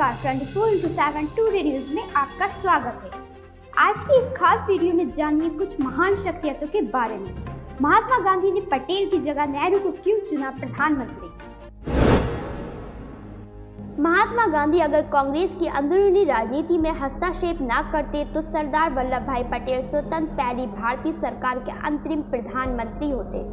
नमस्कार 24/7 today news में आपका स्वागत है। आज की इस खास वीडियो में जानिए कुछ महान शख्सियतों के बारे में। महात्मा गांधी ने पटेल की जगह नेहरू को क्यों चुना प्रधानमंत्री? महात्मा गांधी अगर कांग्रेस की अंदरूनी राजनीति में हस्तक्षेप न करते तो सरदार वल्लभ भाई पटेल स्वतंत्र पहली भारतीय सरकार के अंतरिम प्रधानमंत्री होते।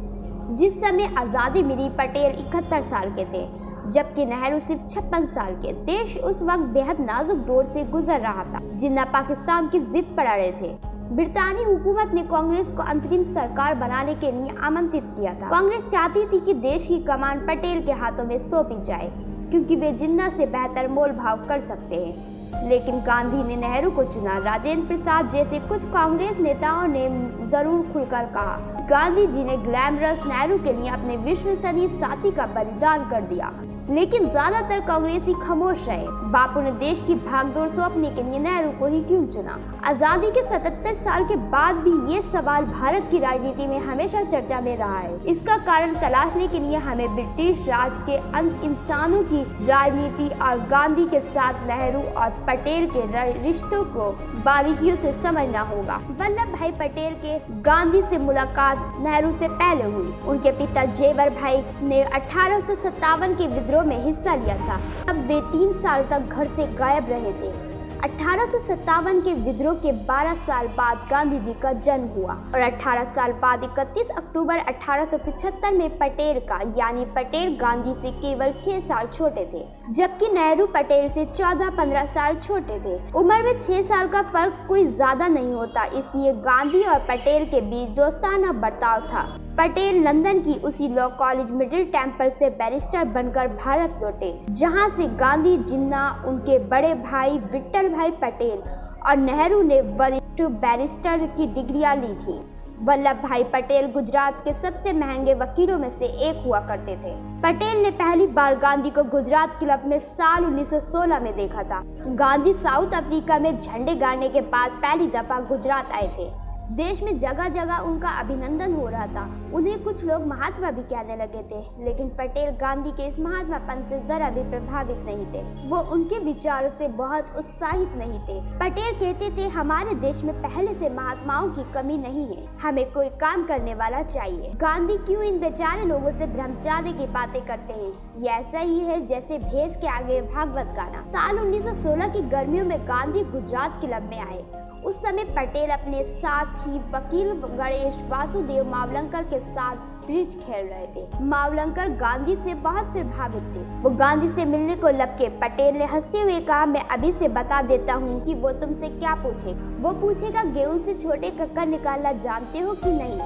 जिस समय आज़ादी मिली पटेल 71 साल के थे, जबकि नेहरू सिर्फ 56 साल के। देश उस वक्त बेहद नाजुक दौर से गुजर रहा था। जिन्ना पाकिस्तान की जिद पर अड़े थे। ब्रितानी हुकूमत ने कांग्रेस को अंतरिम सरकार बनाने के लिए आमंत्रित किया था। कांग्रेस चाहती थी कि देश की कमान पटेल के हाथों में सौंपी जाए, क्योंकि वे जिन्ना से बेहतर मोल भाव कर सकते हैं। लेकिन गांधी ने नेहरू को चुना। राजेंद्र प्रसाद जैसे कुछ कांग्रेस नेताओं ने जरूर खुलकर कहा, गांधी जी ने ग्लैमरस नेहरू के लिए अपने विश्वसनीय साथी का बलिदान कर दिया। लेकिन ज्यादातर कांग्रेसी खामोश रहे। बापू ने देश की भागदौड़ सौंपने के लिए नेहरू को ही क्यों चुना? आजादी के 77 साल के बाद भी ये सवाल भारत की राजनीति में हमेशा चर्चा में रहा है। इसका कारण तलाशने के लिए हमें ब्रिटिश राज के अंत इंसानों की राजनीति और गांधी के साथ नेहरू और पटेल के रिश्तों को बारीकियों से समझना होगा। वल्लभ भाई पटेल के गांधी से मुलाकात नेहरू से पहले हुई। उनके पिता जेवर भाई ने 1857 के विद्रोह में हिस्सा लिया था। तब वे 3 साल तक घर से गायब रहे थे। 1857 के विद्रोह के 12 साल बाद गांधी जी का जन्म हुआ और 18 साल बाद 31 अक्टूबर 1875 में पटेल का यानी पटेल गांधी से केवल 6 साल छोटे थे, जबकि नेहरू पटेल से 14-15 साल छोटे थे। उम्र में 6 साल का फर्क कोई ज्यादा नहीं होता, इसलिए गांधी और पटेल के बीच दोस्ताना बर्ताव था। पटेल लंदन की उसी लॉ कॉलेज मिडिल टेम्पल से बैरिस्टर बनकर भारत लौटे, जहां से गांधी, जिन्ना, उनके बड़े भाई विट्ठल भाई पटेल और नेहरू ने वरिष्ठ बैरिस्टर की डिग्रियां ली थी। वल्लभ भाई पटेल गुजरात के सबसे महंगे वकीलों में से एक हुआ करते थे। पटेल ने पहली बार गांधी को गुजरात क्लब में साल 1916 में देखा था। गांधी साउथ अफ्रीका में झंडे गाड़ने के बाद पहली दफा गुजरात आए थे। देश में जगह जगह उनका अभिनंदन हो रहा था। उन्हें कुछ लोग महात्मा भी कहने लगे थे, लेकिन पटेल गांधी के इस महात्मापन से जरा भी प्रभावित नहीं थे। वो उनके विचारों से बहुत उत्साहित नहीं थे। पटेल कहते थे, हमारे देश में पहले से महात्माओं की कमी नहीं है, हमें कोई काम करने वाला चाहिए। गांधी क्यों इन बेचारे लोगों से ब्रह्मचार्य की बातें करते हैं? ये ऐसा ही है जैसे भैंस के आगे भागवत गाना। साल 1916 की गर्मियों में गांधी गुजरात क्लब में आए। उस समय पटेल अपने साथी वकील गणेश वासुदेव मावलंकर के साथ ब्रिज खेल रहे थे। मावलंकर गांधी से बहुत प्रभावित थे। वो गांधी से मिलने को लपके। पटेल ने हंसते हुए कहा, मैं अभी से बता देता हूँ कि वो तुमसे क्या पूछे। वो पूछेगा, गेहूं से छोटे कक्कर निकालना जानते हो कि नहीं?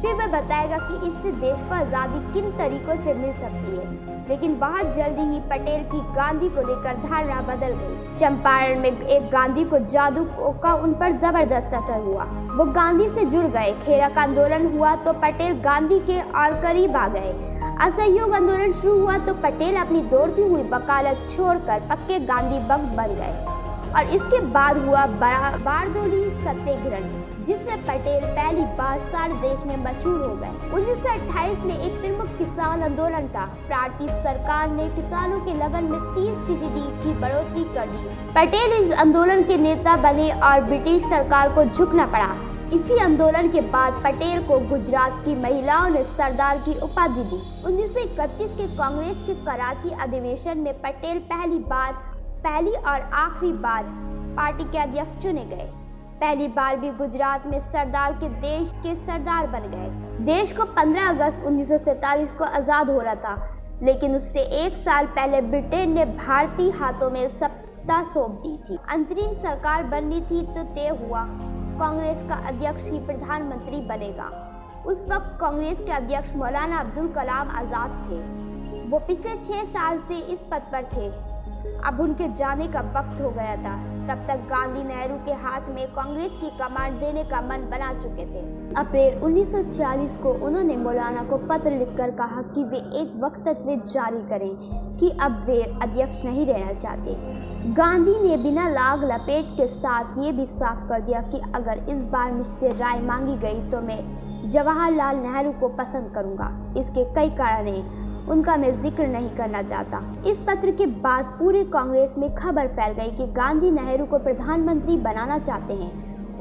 फिर वह बताएगा कि इससे देश को आजादी किन तरीकों से मिल सकती है। लेकिन बहुत जल्दी ही पटेल की गांधी को लेकर धारणा बदल गई। चंपारण में एक गांधी को जादू का उन पर जबरदस्त असर हुआ। वो गांधी से जुड़ गए। खेड़ा का आंदोलन हुआ तो पटेल गांधी के और करीब आ गए। असहयोग आंदोलन शुरू हुआ तो पटेल अपनी दौड़ती हुई वकालत छोड़कर पक्के गांधी भक्त बन गए। और इसके बाद हुआ बारदोली सत्याग्रह, जिसमें पटेल पहली बार सारे देश में मशहूर हो गए। 1928 में एक प्रमुख किसान आंदोलन था। भारतीय सरकार ने किसानों के लगन में 30% की बढ़ोतरी कर दी। पटेल इस आंदोलन के नेता बने और ब्रिटिश सरकार को झुकना पड़ा। इसी आंदोलन के बाद पटेल को गुजरात की महिलाओं ने सरदार की उपाधि दी। 1931 के कांग्रेस के कराची अधिवेशन में पटेल पहली और आखिरी बार पार्टी के अध्यक्ष चुने गए। पहली बार भी गुजरात में सरदार के देश के सरदार बन गए। देश को 15 अगस्त 1947 को आज़ाद हो रहा था, लेकिन उससे 1 साल पहले ब्रिटेन ने भारतीय हाथों में सत्ता सौंप दी थी। अंतरिम सरकार बननी थी तो तय हुआ, कांग्रेस का अध्यक्ष ही प्रधानमंत्री बनेगा। उस वक्त कांग्रेस के अध्यक्ष मौलाना अब्दुल कलाम आज़ाद थे। वो पिछले 6 साल से इस पद पर थे। अब उनके जाने का वक्त हो गया था। तब तक गांधी नेहरू के हाथ में कांग्रेस की कमान देने का मन बना चुके थे। अप्रैल 1946 को उन्होंने मौलाना को पत्र लिखकर कहा कि वे एक वक्तव्य जारी करें कि अब वे अध्यक्ष नहीं रहना चाहते। गांधी ने बिना लाग लपेट के साथ ये भी साफ कर दिया कि अगर इस बार मुझसे राय मांगी गई तो मैं जवाहरलाल नेहरू को पसंद करूंगा। इसके कई कारण हैं। उनका मैं जिक्र नहीं करना चाहता। इस पत्र के बाद पूरे कांग्रेस में खबर फैल गई कि गांधी नेहरू को प्रधानमंत्री बनाना चाहते हैं।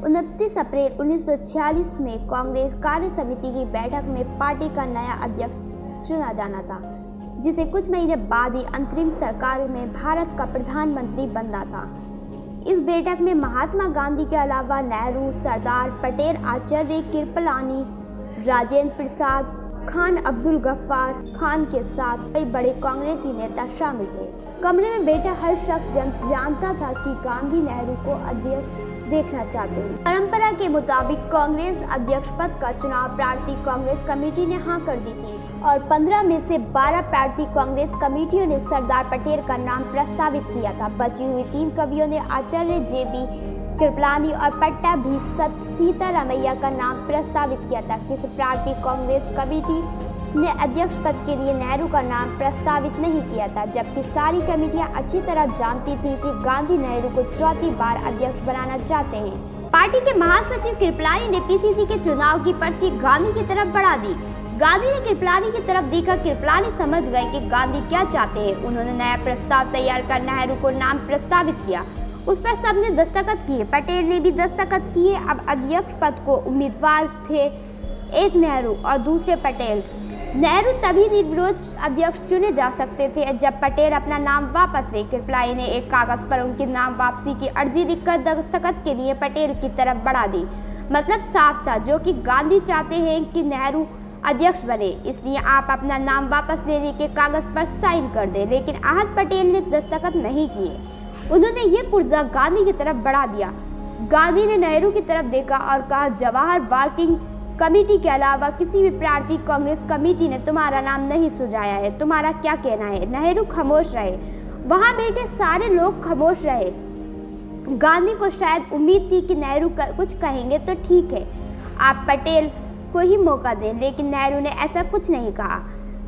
29 अप्रैल 1946 में कांग्रेस कार्य समिति की बैठक में पार्टी का नया अध्यक्ष चुना जाना था, जिसे कुछ महीने बाद ही अंतरिम सरकार में भारत का प्रधानमंत्री बनना था। इस बैठक में महात्मा गांधी के अलावा नेहरू, सरदार पटेल, आचार्य कृपलानी, राजेंद्र प्रसाद, खान अब्दुल गफ्फार खान के साथ कई बड़े कांग्रेसी नेता शामिल थे। कमरे में बैठा हर शख्स जानता था कि गांधी नेहरू को अध्यक्ष देखना चाहते हैं। परंपरा के मुताबिक कांग्रेस अध्यक्ष पद का चुनाव प्रांतीय कांग्रेस कमेटी ने हाँ कर दी थी और 15 में से 12 प्रांतीय कांग्रेस कमेटियों ने सरदार पटेल का नाम प्रस्तावित किया था। बची हुई 3 कवियों ने आचार्य JB कृपलानी और पट्टा भी सीतारामैया का नाम प्रस्तावित किया था। किसी प्रांतीय कांग्रेस कमेटी ने अध्यक्ष पद के लिए नेहरू का नाम प्रस्तावित नहीं किया था, जबकि सारी कमेटियां अच्छी तरह जानती थी कि गांधी नेहरू को चौथी बार अध्यक्ष बनाना चाहते हैं। पार्टी के महासचिव कृपलानी ने PCC के चुनाव की पर्ची गांधी की तरफ बढ़ा दी। गांधी ने कृपलानी की तरफ देखा। कृपलानी समझ गए कि गांधी क्या चाहते हैं। उन्होंने नया प्रस्ताव तैयार कर नेहरू को नाम प्रस्तावित किया। उस पर सबने दस्तखत किए। पटेल ने भी दस्तखत किए। अब अध्यक्ष पद को उम्मीदवार थे, एक नेहरू और दूसरे पटेल। नेहरू तभी निर्विरोध अध्यक्ष चुने जा सकते थे जब पटेल अपना नाम वापस ले। कृपलानी ने एक कागज पर उनके नाम वापसी की अर्जी लिखकर दस्तखत के लिए पटेल की तरफ बढ़ा दी। मतलब साफ था, जो कि गांधी चाहते हैं कि नेहरू अध्यक्ष बने, इसलिए आप अपना नाम वापस लेने के कागज पर साइन कर दें। लेकिन आहत पटेल ने दस्तखत नहीं किए। उन्होंने ये पुर्जा गांधी की तरफ बढ़ा दिया। गांधी ने नेहरू की तरफ देखा और कहा, जवाहर वर्किंग कमेटी के अलावा किसी भी प्रांतीय कांग्रेस कमेटी ने तुम्हारा नाम नहीं सुझाया है। तुम्हारा क्या कहना है? नेहरू खामोश रहे। वहां बैठे सारे लोग खामोश रहे। गांधी को शायद उम्मीद थी कि नेहरू कुछ कहेंगे तो ठीक है, आप पटेल को ही मौका दें, लेकिन नेहरू ने ऐसा कुछ नहीं कहा।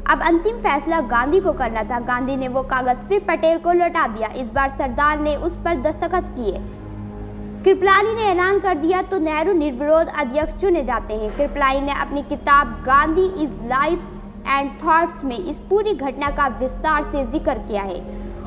अब अंतिम फैसला गांधी को करना था। गांधी ने वो कागज फिर पटेल को लौटा दिया। इस बार सरदार ने उस पर दस्तखत किए। कृपलानी ने ऐलान कर दिया तो नेहरू निर्विरोध अध्यक्ष चुने जाते हैं। कृपलानी ने अपनी किताब Gandhi is life and thoughts में इस पूरी घटना का विस्तार से जिक्र किया है।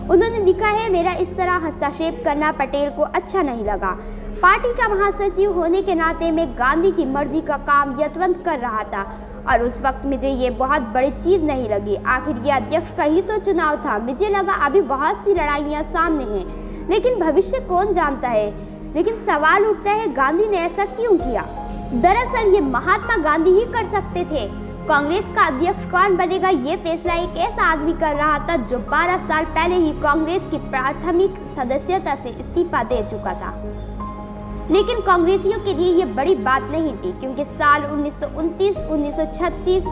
उन्होंने लिखा है, मेरा इस तरह हस्तक्षेप करना पटेल को अच्छा नहीं लगा। पार्टी का महासचिव होने के नाते मैं गांधी की मर्जी का काम यथावत कर रहा था और उस वक्त मुझे ये बहुत बड़ी चीज़ नहीं लगी। आखिर ये अध्यक्ष का ही तो चुनाव था। मुझे लगा अभी बहुत सी लड़ाइयाँ सामने हैं, लेकिन भविष्य कौन जानता है। लेकिन सवाल उठता है, गांधी ने ऐसा क्यों किया? दरअसल ये महात्मा गांधी ही कर सकते थे। कांग्रेस का अध्यक्ष कौन बनेगा, ये फैसला एक ऐसा आदमी कर रहा था जो 12 साल पहले ही कांग्रेस की प्राथमिक सदस्यता से इस्तीफा दे चुका था। लेकिन कांग्रेसियों के लिए ये बड़ी बात नहीं थी, क्योंकि साल 1929, 1936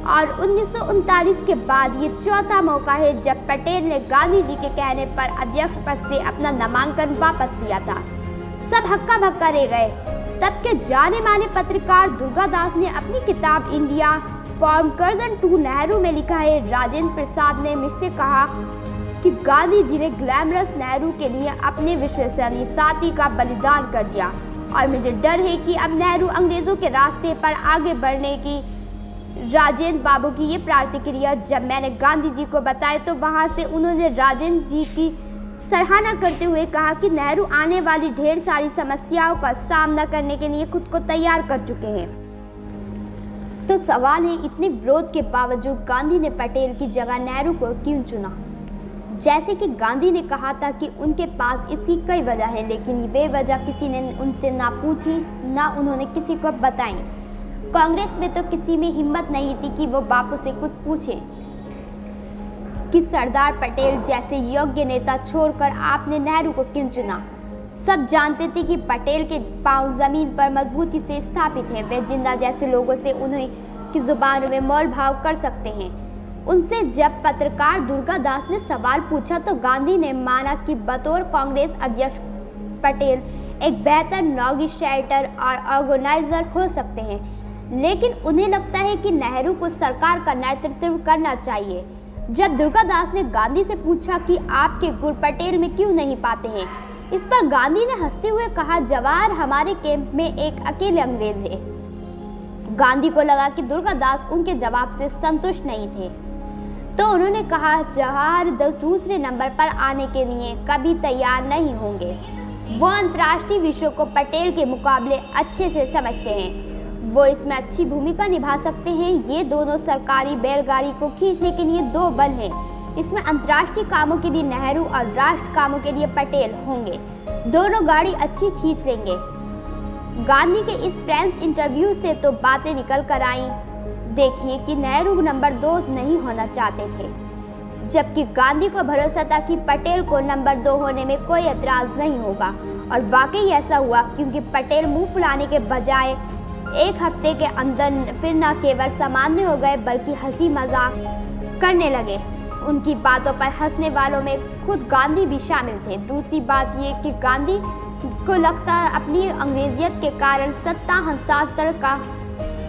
और 1939 के बाद ये चौथा मौका है जब पटेल ने गांधी जी के कहने पर अध्यक्ष पद से अपना नामांकन वापस लिया था। सब हक्का बक्का रह गए। तब के जाने माने पत्रकार दुर्गादास ने अपनी किताब India form Kardan to Nehru में लिखा है, राजेंद्र प्रसाद ने मुझसे कहा कि गांधी जी ने ग्लैमरस नेहरू के लिए अपने विश्वसनीय साथी का बलिदान कर दिया और मुझे डर है कि अब नेहरू अंग्रेजों के रास्ते पर आगे बढ़ने की। राजेंद्र बाबू की ये प्रतिक्रिया जब मैंने गांधी जी को बताया तो वहां से उन्होंने राजेंद्र जी की सराहना करते हुए कहा कि नेहरू आने वाली ढेर सारी समस्याओं का सामना करने के लिए खुद को तैयार कर चुके हैं। तो सवाल है, इतने विरोध के बावजूद गांधी ने पटेल की जगह नेहरू को क्यों चुना? जैसे कि गांधी ने कहा था कि उनके पास इसकी कई वजह है, लेकिन वे वजह किसी ने उनसे ना पूछी ना उन्होंने किसी को बताई। कांग्रेस में तो किसी में हिम्मत नहीं थी कि वो बापू से कुछ पूछे कि सरदार पटेल जैसे योग्य नेता छोड़कर आपने नेहरू को क्यों चुना। सब जानते थे कि पटेल के पांव जमीन पर मजबूती से स्थापित हैं। वे जिंदा जैसे लोगों से उन्हें की जुबान में मोल भाव कर सकते हैं। उनसे जब पत्रकार दुर्गादास ने सवाल पूछा तो गांधी ने माना कि बतौर कांग्रेस अध्यक्ष पटेल एक बेहतर नेगोशिएटर और ऑर्गेनाइजर हो सकते हैं, लेकिन उन्हें लगता है कि नेहरू को सरकार का नेतृत्व करना चाहिए। जब दुर्गादास ने गांधी से पूछा कि आपके गुण पटेल में क्यों नहीं पाते हैं, इस पर गांधी ने हंसते हुए कहा, जवाहर हमारे कैंप में एक अकेले अंग्रेज है। गांधी को लगा कि दुर्गादास उनके जवाब से संतुष्ट नहीं थे। तो उन्होंने कहा जवाहर दूसरे नंबर पर आने के लिए कभी तैयार नहीं होंगे। वो अंतर्राष्ट्रीय विषयों को पटेल के मुकाबले अच्छे से समझते हैं, वो इसमें अच्छी भूमिका निभा सकते हैं। ये दोनों सरकारी बैलगाड़ी को खींचने के लिए दो बल हैं। इसमें अंतर्राष्ट्रीय कामों के लिए नेहरू और राष्ट्र कामों के लिए पटेल होंगे। दोनों गाड़ी अच्छी खींच लेंगे। गांधी के इस प्रेस इंटरव्यू से तो बातें निकल कर आई। देखिए कि नेहरू नंबर 2 नहीं होना चाहते थे, जबकि गांधी को भरोसा था कि पटेल को नंबर 2 होने में कोई एतराज नहीं होगा। और वाकई ऐसा हुआ, क्योंकि पटेल मुंह फुलाने के बजाय एक हफ्ते के अंदर फिर न केवल सामान्य हो गए बल्कि हंसी मजाक करने लगे। उनकी बातों पर हंसने वालों में खुद गांधी भी शामिल थे। दूसरी बात ये कि गांधी को लगता अपनी अंग्रेजियत के कारण सत्ता हस्तांतरण का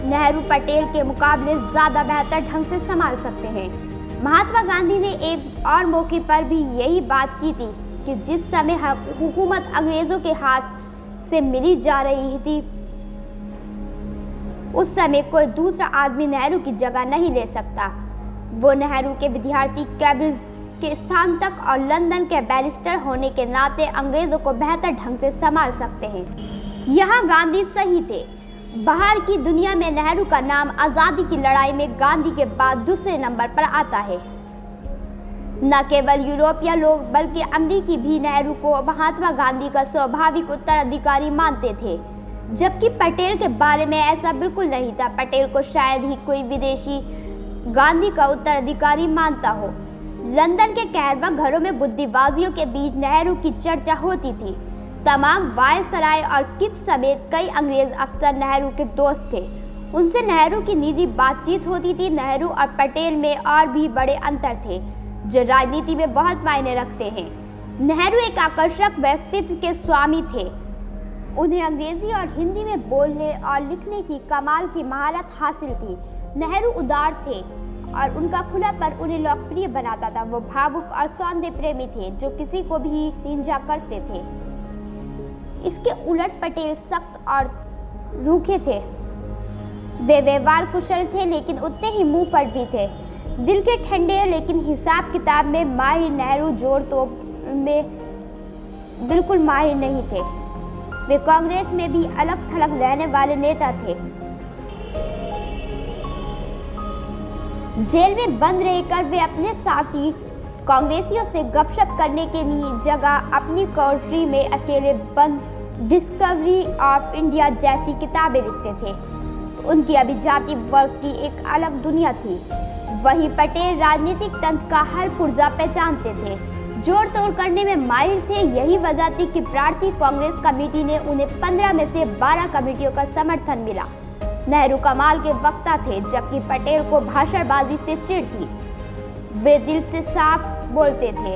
नेहरू पटेल के मुकाबले ज़्यादा बेहतर ढंग से संभाल सकते हैं। महात्मा गांधी ने एक और मौके पर भी यही बात की थी कि जिस समय हुकूमत अंग्रेजों के हाथ से मिली जा रही थी, उस समय कोई दूसरा आदमी नेहरू की जगह नहीं ले सकता। वो नेहरू के विद्यार्थी कैम्ब्रिज के स्थान तक और लंदन के बैरिस्टर होने के नाते अंग्रेजों को बेहतर ढंग से संभाल सकते हैं। यहाँ गांधी सही थे। बाहर की दुनिया में नेहरू का नाम आज़ादी की लड़ाई में गांधी के बाद दूसरे नंबर पर आता है। न केवल यूरोपीय लोग बल्कि अमेरिकी भी नेहरू को महात्मा गांधी का स्वाभाविक उत्तराधिकारी मानते थे, जबकि पटेल के बारे में ऐसा बिल्कुल नहीं था। पटेल को शायद ही कोई विदेशी गांधी का उत्तराधिकारी मानता हो। लंदन के कहरवा घरों में बुद्धिबाजियों के बीच नेहरू की चर्चा होती थी। तमाम वायसराय और किप समेत कई अंग्रेज अफसर नेहरू के दोस्त थे। उनसे नेहरू की निजी बातचीत होती थी। नेहरू और पटेल में और भी बड़े अंतर थे जो राजनीति में बहुत मायने रखते हैं। नेहरू एक आकर्षक व्यक्तित्व के स्वामी थे। उन्हें अंग्रेजी और हिंदी में बोलने और लिखने की कमाल की महारत हासिल थी। नेहरू उदार थे और उनका खुलापन उन्हें लोकप्रिय बनाता था। वो भावुक और सौंदर्य प्रेमी थे जो किसी को भी रिंझा करते थे। इसके उलट पटेल सख्त और रूखे थे। वे व्यवहार कुशल थे लेकिन उतने ही मुंहफट भी थे। दिल के ठंडे लेकिन हिसाब किताब में माहिर नेहरू जोड़ तोप में बिल्कुल माहिर नहीं थे। वे कांग्रेस में भी अलग थलग रहने वाले नेता थे। जेल में बंद रहकर वे अपने साथी कांग्रेसियों से गपशप करने के लिए जगह अपनी कोठरी में अकेले बंद डिस्कवरी ऑफ इंडिया जैसी किताबें लिखते थे। उनकी अभिजाती वर्ग की एक अलग दुनिया थी। वहीं पटेल राजनीतिक तंत्र का हर पुर्जा पहचानते थे, जोड़ तोड़ करने में माहिर थे। यही वजह थी कि भारतीय कांग्रेस कमेटी ने उन्हें 15 में से 12 कमेटियों का समर्थन मिला। नेहरू कमाल के वक्ता थे, जबकि पटेल को भाषणबाजी से चिढ़ थी। वे दिल से साफ बोलते थे।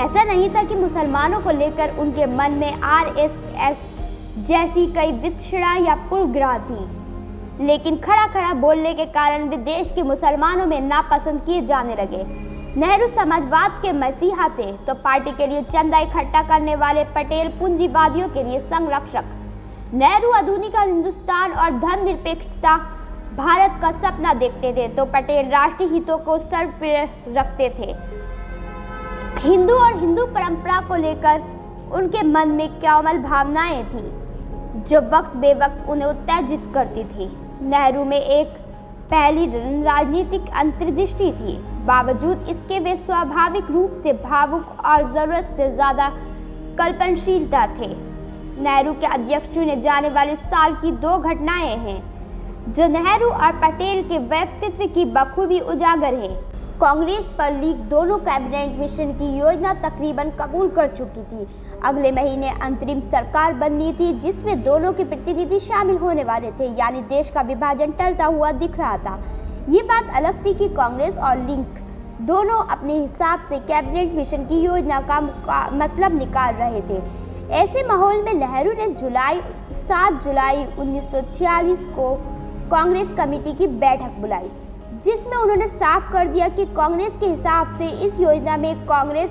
ऐसा नहीं था कि मुसलमानों को लेकर उनके मन में आरएसएस जैसी कई वितरणा या पूर्वग्रह थी, लेकिन खड़ा खड़ा बोलने के कारण वे देश के मुसलमानों में नापसंद किए जाने लगे। नेहरू समाजवाद के मसीहा थे तो पार्टी के लिए चंदा इकट्ठा करने वाले पटेल पूंजीवादियों के लिए संरक्षक। नेहरू आधुनिक हिंदुस्तान और धर्मनिरपेक्षता भारत का सपना देखते थे तो पटेल राष्ट्रीय हितों को सर्वोपरि रखते थे। हिंदू और हिंदू परंपरा को लेकर उनके मन में कोमल भावनाएं थी जो वक्त बेवक्त उन्हें उत्तेजित करती थी। नेहरू में एक पहली राजनीतिक अंतर्दृष्टि थी। बावजूद इसके वे स्वाभाविक रूप से भावुक और जरूरत से ज्यादा कल्पनशीलता थे। नेहरू के अध्यक्ष चुने जाने वाले साल की 2 घटनाएं हैं जो नेहरू और पटेल के व्यक्तित्व की बखूबी उजागर है। कांग्रेस पर लीग दोनों कैबिनेट मिशन की योजना तकरीबन कबूल कर चुकी थी। अगले महीने अंतरिम सरकार बननी थी जिसमें दोनों के प्रतिनिधि शामिल होने वाले थे, यानी देश का विभाजन टलता हुआ दिख रहा था। ये बात अलग थी कि कांग्रेस और लीग दोनों अपने हिसाब से कैबिनेट मिशन की योजना का मतलब निकाल रहे थे। ऐसे माहौल में नेहरू ने 7 जुलाई 1946 को कांग्रेस कमेटी की बैठक बुलाई, जिसमें उन्होंने साफ कर दिया कि कांग्रेस के हिसाब से इस योजना में कांग्रेस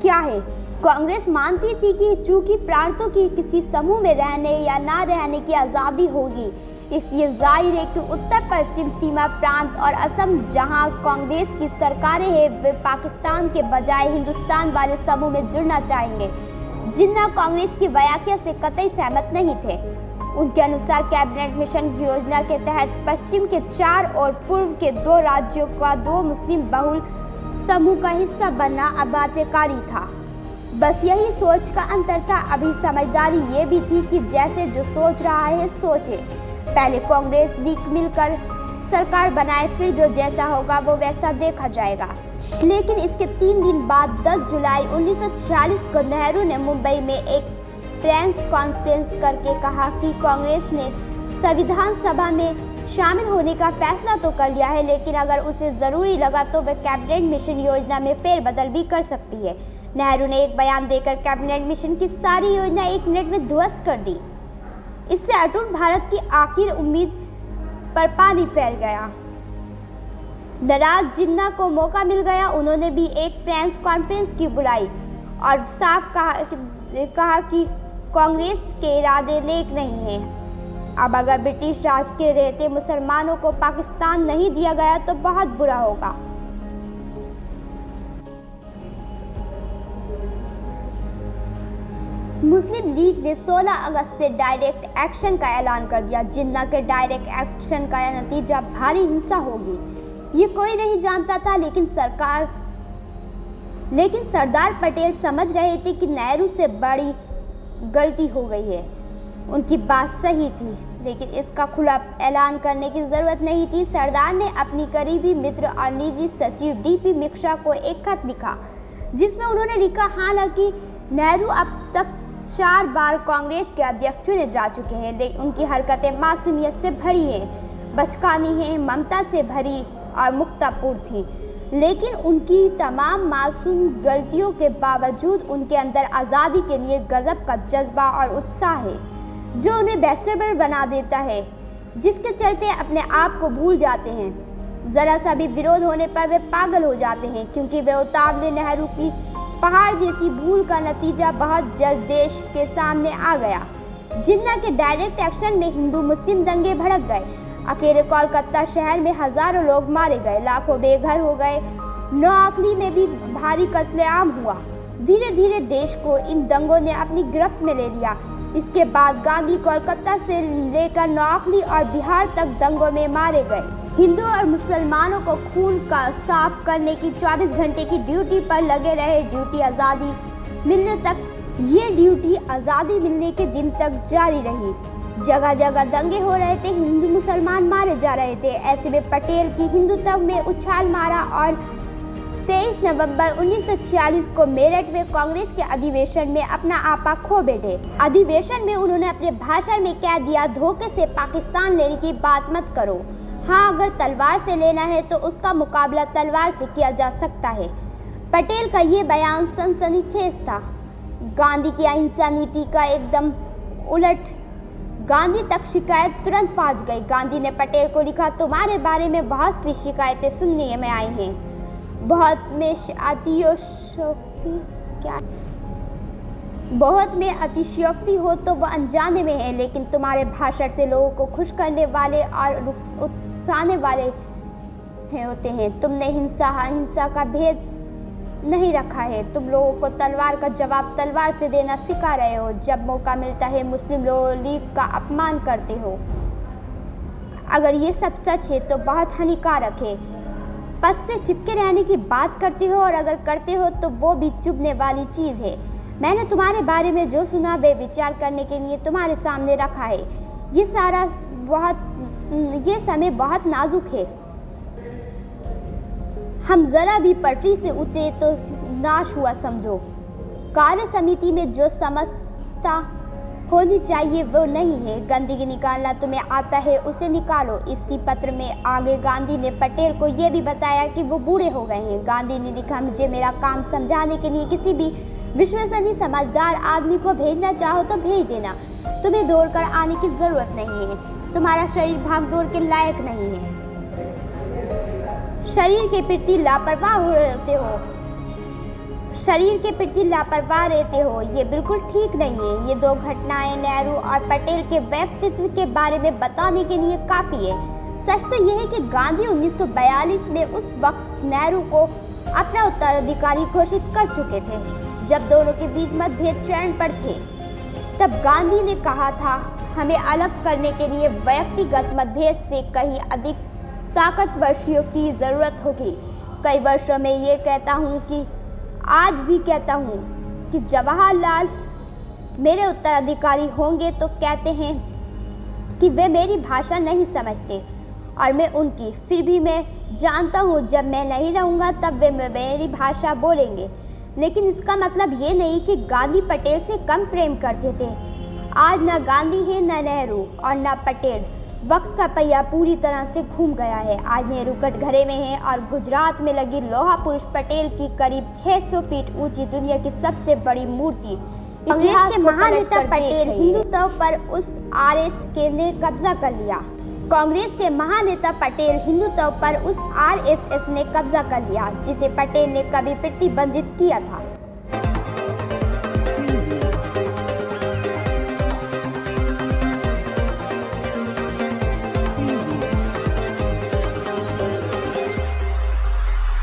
क्या है कांग्रेस मानती थी कि चूंकि प्रांतों की किसी समूह में रहने या ना रहने की आज़ादी होगी, इसलिए जाहिर है कि उत्तर पश्चिम सीमा प्रांत और असम जहां कांग्रेस की सरकारें हैं, वे पाकिस्तान के बजाय हिंदुस्तान वाले समूह में जुड़ना चाहेंगे। जिन्ना कांग्रेस की व्याख्या से कतई सहमत नहीं थे। उनके अनुसार कैबिनेट मिशन योजना के तहत पश्चिम के 4 और पूर्व के 2 राज्यों का 2 मुस्लिम बहुल समूह का हिस्सा बनना अबाध्यकारी था। बस यही सोच का अंतर था। अभी समझदारी ये भी थी कि जैसे जो सोच रहा है सोचे, पहले कांग्रेस लीग मिलकर सरकार बनाए, फिर जो जैसा होगा वो वैसा देखा जाएगा। लेकिन इसके 3 दिन बाद 10 जुलाई 1946 को नेहरू ने मुंबई में एक प्रेस कॉन्फ्रेंस करके कहा कि कांग्रेस ने संविधान सभा में शामिल होने का फैसला तो कर लिया है, लेकिन अगर उसे ज़रूरी लगा तो वह कैबिनेट मिशन योजना में फेरबदल भी कर सकती है। नेहरू ने एक बयान देकर कैबिनेट मिशन की सारी योजना 1 मिनट में ध्वस्त कर दी। इससे अटूट भारत की आखिर उम्मीद पर पानी फेर गया। नाराज जिन्ना को मौका मिल गया। उन्होंने भी एक प्रेस कॉन्फ्रेंस की बुलाई और साफ कहा कि कांग्रेस के इरादे नेक नहीं हैं। अब अगर ब्रिटिश राज के रहते मुसलमानों को पाकिस्तान नहीं दिया गया तो बहुत बुरा होगा। मुस्लिम लीग ने 16 अगस्त से डायरेक्ट एक्शन का ऐलान कर दिया। जिन्ना के डायरेक्ट एक्शन का नतीजा भारी हिंसा होगी, ये कोई नहीं जानता था, लेकिन सरदार पटेल समझ रहे थे कि नेहरू से बड़ी गलती हो गई है। उनकी बात सही थी, लेकिन इसका खुला ऐलान करने की ज़रूरत नहीं थी। सरदार ने अपनी करीबी मित्र और निजी सचिव डीपी मिश्रा को एक खत लिखा, जिसमें उन्होंने लिखा, हालांकि नेहरू अब तक 4 बार कांग्रेस के अध्यक्ष चुने जा चुके हैं, लेकिन उनकी हरकतें मासूमियत से भरी हैं, बचकानी हैं, ममता से भरी और मुक्तापुर थी। लेकिन उनकी तमाम मासूम गलतियों के बावजूद उनके अंदर आज़ादी के लिए गजब का जज्बा और उत्साह है, जो उन्हें बेसब्र बना देता है, जिसके चलते अपने आप को भूल जाते हैं। ज़रा सा भी विरोध होने पर वे पागल हो जाते हैं, क्योंकि वे उतावले नेहरू की पहाड़ जैसी भूल का नतीजा बहुत जल्द देश के सामने आ गया। जिन्ना के डायरेक्ट एक्शन में हिंदू मुस्लिम दंगे भड़क गए। अकेले कोलकाता शहर में हजारों लोग मारे गए, लाखों बेघर हो गए। नौआखली में भी भारी कत्लेआम हुआ। धीरे धीरे देश को इन दंगों ने अपनी गिरफ्त में ले लिया। इसके बाद गांधी कोलकाता से लेकर नौआखली और बिहार तक दंगों में मारे गए। हिंदू और मुसलमानों को खून का साफ करने की 24 घंटे की ड्यूटी पर लगे रहे। ड्यूटी आज़ादी मिलने तक, ये ड्यूटी आज़ादी मिलने के दिन तक जारी रही। जगह जगह दंगे हो रहे थे, हिंदू मुसलमान मारे जा रहे थे। ऐसे में पटेल की हिंदुत्व में उछाल मारा और 23 नवंबर 1946 को मेरठ में कांग्रेस के अधिवेशन में अपना आपा खो बैठे। अधिवेशन में उन्होंने अपने भाषण में कह दिया, धोखे से पाकिस्तान लेने की बात मत करो। हाँ, अगर तलवार से लेना है तो उसका मुकाबला तलवार से किया जा सकता है। पटेल का ये बयान सनसनीखेज था। गांधी की अहिंसा नीति का एकदम उलट। गांधी तक शिकायत तुरंत पहुंच गई। गांधी ने पटेल को लिखा, तुम्हारे बारे में बहुत सी शिकायतें सुनने में आई हैं। बहुत में अतिशयोक्ति हो तो वह अनजाने में है, लेकिन तुम्हारे भाषण से लोगों को खुश करने वाले और उकसाने वाले होते हैं। तुमने हिंसा का भेद नहीं रखा है। तुम लोगों को तलवार का जवाब तलवार से देना सिखा रहे हो। जब मौका मिलता है मुस्लिम लीग का अपमान करते हो। अगर ये सब सच है तो बहुत हानिकारक है। पद से चिपके रहने की बात करते हो, और अगर करते हो तो वो भी चुभने वाली चीज़ है। मैंने तुम्हारे बारे में जो सुना वे विचार करने के लिए तुम्हारे सामने रखा है। ये समय बहुत नाजुक है। हम जरा भी पटरी से उतरे तो नाश हुआ समझो। कार्य समिति में जो समझता होनी चाहिए वो नहीं है। गंदगी निकालना तुम्हें आता है, उसे निकालो। इसी पत्र में आगे गांधी ने पटेल को ये भी बताया कि वो बूढ़े हो गए हैं। गांधी ने लिखा, मुझे मेरा काम समझाने के लिए किसी भी विश्वसनीय समझदार आदमी को भेजना चाहो तो भेज देना। तुम्हें दौड़कर आने की जरूरत नहीं है। तुम्हारा शरीर भाग दौड़ के लायक नहीं है। शरीर के प्रति लापरवाह होते हो। शरीर के प्रति लापरवाह रहते हो, ये बिल्कुल ठीक नहीं है। ये दो घटनाएं नेहरू और पटेल के व्यक्तित्व के बारे में बताने के लिए काफ़ी है। सच तो यह है कि गांधी 1942 में उस वक्त नेहरू को अपना उत्तराधिकारी घोषित कर चुके थे। जब दोनों के बीच मतभेद चरण पर थे, तब गांधी ने कहा था, हमें अलग करने के लिए व्यक्तिगत मतभेद से कहीं अधिक ताकतवर्षियों की ज़रूरत होगी। कई वर्षों में ये कहता हूँ कि आज भी कहता हूँ कि जवाहरलाल मेरे उत्तराधिकारी होंगे तो कहते हैं कि वे मेरी भाषा नहीं समझते और मैं उनकी, फिर भी मैं जानता हूँ जब मैं नहीं रहूँगा तब वे मेरी भाषा बोलेंगे। लेकिन इसका मतलब ये नहीं कि गांधी पटेल से कम प्रेम करते थे। आज न गांधी है, न नेहरू और न पटेल। वक्त का पहिया पूरी तरह से घूम गया है। आज नेहरू कटघरे में है और गुजरात में लगी लोहा पुरुष पटेल की करीब 600 फीट ऊंची दुनिया की सबसे बड़ी मूर्ति। कांग्रेस के महानेता पटेल हिंदुत्व पर उस आरएसएस ने कब्जा कर लिया। कांग्रेस के महानेता पटेल हिंदुत्व पर उस आरएसएस ने कब्जा कर लिया, जिसे पटेल ने कभी प्रतिबंधित किया था।